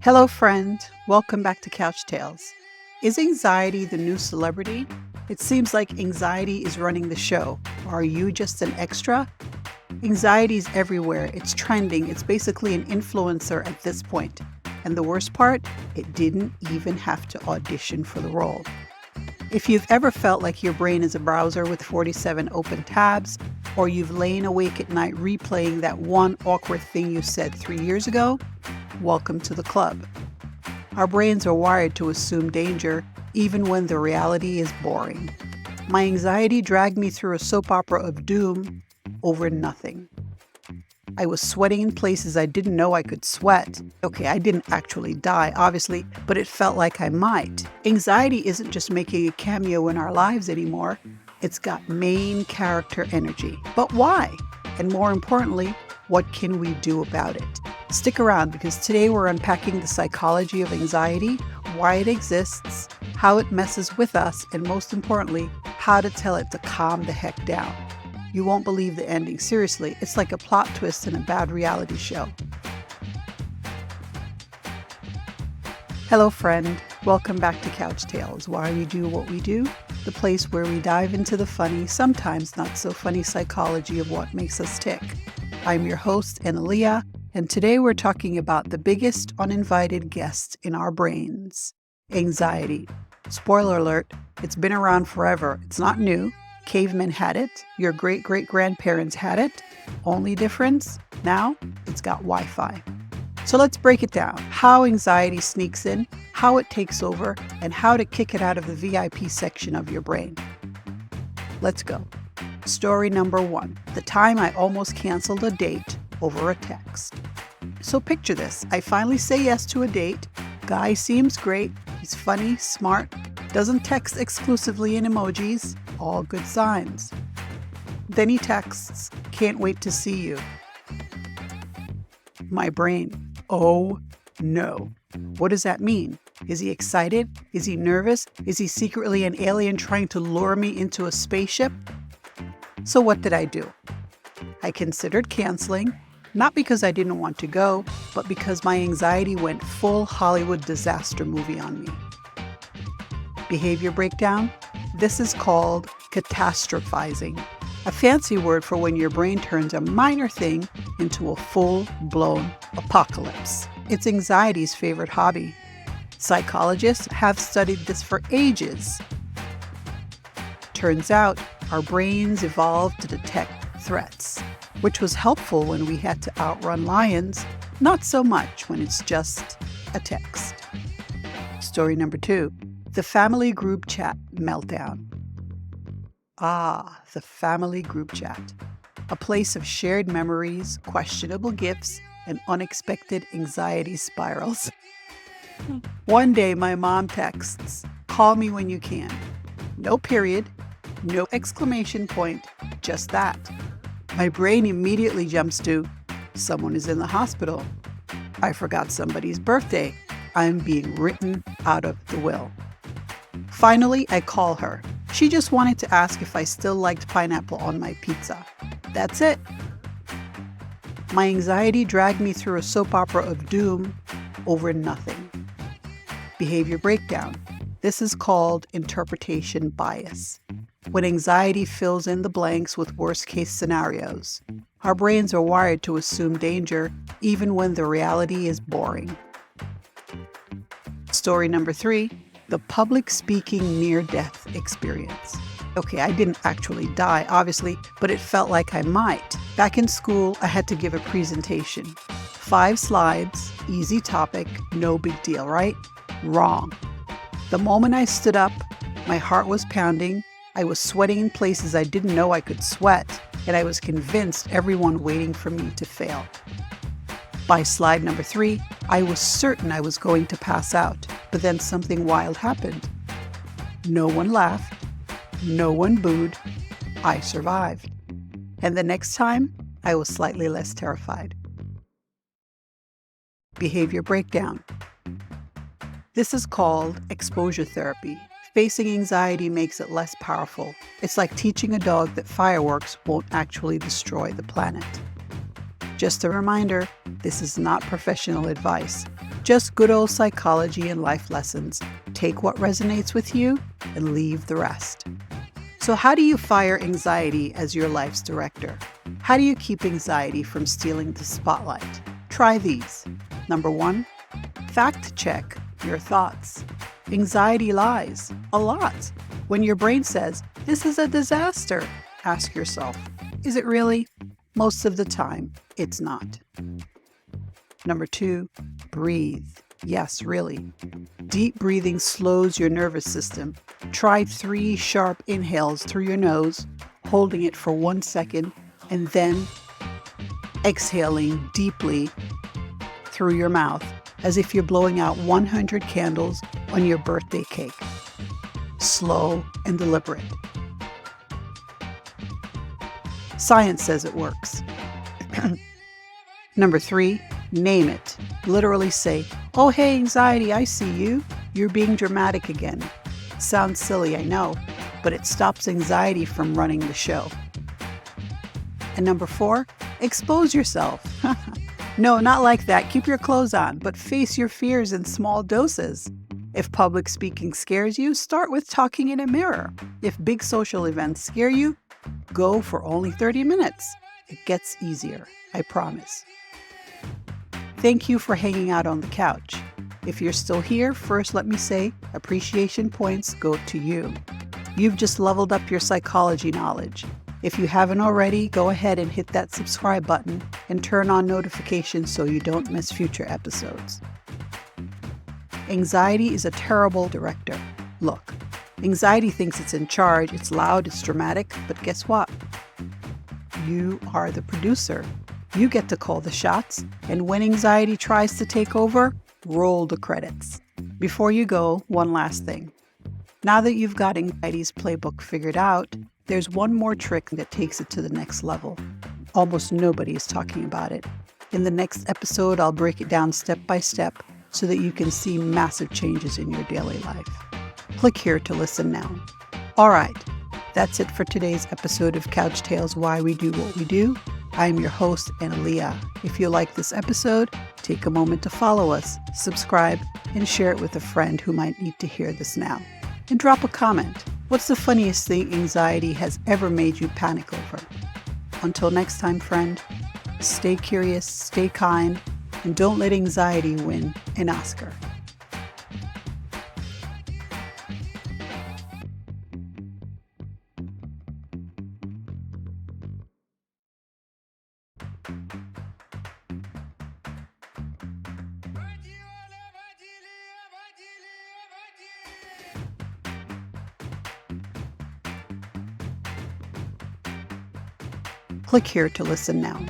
Hello, friend. Welcome back to Couch Tales. Is anxiety the new celebrity? It seems like anxiety is running the show. Are you just an extra? Anxiety is everywhere. It's trending. It's basically an influencer at this point. And the worst part, it didn't even have to audition for the role. If you've ever felt like your brain is a browser with 47 open tabs, or you've lain awake at night replaying that one awkward thing you said 3 years ago, welcome to the club. Our brains are wired to assume danger even when the reality is boring. My anxiety dragged me through a soap opera of doom over nothing. I was sweating in places I didn't know I could sweat. Okay, I didn't actually die, obviously, but it felt like I might. Anxiety isn't just making a cameo in our lives anymore. It's got main character energy. But why? And more importantly, what can we do about it? Stick around because today we're unpacking the psychology of anxiety, why it exists, how it messes with us, and most importantly, how to tell it to calm the heck down. You won't believe the ending. Seriously, it's like a plot twist in a bad reality show. Hello, friend. Welcome back to Couch Tales, why we do what we do, the place where we dive into the funny, sometimes not so funny psychology of what makes us tick. I'm your host, Analia, and today we're talking about the biggest uninvited guest in our brains, anxiety. Spoiler alert, it's been around forever. It's not new. Cavemen had it. Your great-great-grandparents had it. Only difference, now it's got Wi-Fi. So let's break it down. How anxiety sneaks in, how it takes over, and how to kick it out of the VIP section of your brain. Let's go. Story number 1. The time I almost canceled a date over a text. So picture this. I finally say yes to a date. Guy seems great. He's funny, smart, doesn't text exclusively in emojis. All good signs. Then he texts, "Can't wait to see you." My brain, oh no. What does that mean? Is he excited? Is he nervous? Is he secretly an alien trying to lure me into a spaceship? So what did I do? I considered canceling, not because I didn't want to go, but because my anxiety went full Hollywood disaster movie on me. Behavior breakdown? This is called catastrophizing, a fancy word for when your brain turns a minor thing into a full-blown apocalypse. It's anxiety's favorite hobby. Psychologists have studied this for ages. Turns out, our brains evolved to detect threats, which was helpful when we had to outrun lions, not so much when it's just a text. Story number 2. The family group chat meltdown. The family group chat. A place of shared memories, questionable gifts, and unexpected anxiety spirals. One day my mom texts, "Call me when you can." No period, no exclamation point, just that. My brain immediately jumps to, someone is in the hospital. I forgot somebody's birthday. I'm being written out of the will. Finally, I call her. She just wanted to ask if I still liked pineapple on my pizza. That's it. My anxiety dragged me through a soap opera of doom over nothing. Behavior breakdown. This is called interpretation bias. When anxiety fills in the blanks with worst-case scenarios, our brains are wired to assume danger even when the reality is boring. Story number 3. The public speaking near-death experience. Okay, I didn't actually die, obviously, but it felt like I might. Back in school, I had to give a presentation. 5 slides, easy topic, no big deal, right? Wrong. The moment I stood up, my heart was pounding, I was sweating in places I didn't know I could sweat, and I was convinced everyone waiting for me to fail. By slide number 3, I was certain I was going to pass out, but then something wild happened. No one laughed, no one booed, I survived. And the next time, I was slightly less terrified. Behavior breakdown. This is called exposure therapy. Facing anxiety makes it less powerful. It's like teaching a dog that fireworks won't actually destroy the planet. Just a reminder, this is not professional advice. Just good old psychology and life lessons. Take what resonates with you and leave the rest. So how do you fire anxiety as your life's director? How do you keep anxiety from stealing the spotlight? Try these. Number 1, fact check your thoughts. Anxiety lies a lot. When your brain says, "This is a disaster," ask yourself, is it really? Most of the time, it's not. Number 2, breathe. Yes, really. Deep breathing slows your nervous system. Try 3 sharp inhales through your nose, holding it for 1 second, and then exhaling deeply through your mouth as if you're blowing out 100 candles on your birthday cake. Slow and deliberate. Science says it works. Number 3, name it. Literally say, "Oh, hey, anxiety, I see you. You're being dramatic again." Sounds silly, I know, but it stops anxiety from running the show. And number 4, expose yourself. No, not like that. Keep your clothes on, but face your fears in small doses. If public speaking scares you, start with talking in a mirror. If big social events scare you, go for only 30 minutes. It gets easier, I promise. Thank you for hanging out on the couch. If you're still here, first let me say appreciation points go to you. You've just leveled up your psychology knowledge. If you haven't already, go ahead and hit that subscribe button and turn on notifications so you don't miss future episodes. Anxiety is a terrible director. Look, anxiety thinks it's in charge, it's loud, it's dramatic, but guess what? You are the producer. You get to call the shots, and when anxiety tries to take over, roll the credits. Before you go, one last thing. Now that you've got anxiety's playbook figured out, there's one more trick that takes it to the next level. Almost nobody is talking about it. In the next episode, I'll break it down step by step so that you can see massive changes in your daily life. Click here to listen now. All right, that's it for today's episode of Couch Tales Why We Do What We Do. I'm your host, Analia. If you like this episode, take a moment to follow us, subscribe, and share it with a friend who might need to hear this now. And drop a comment. What's the funniest thing anxiety has ever made you panic over? Until next time, friend, stay curious, stay kind, and don't let anxiety win an Oscar. Click here to listen now.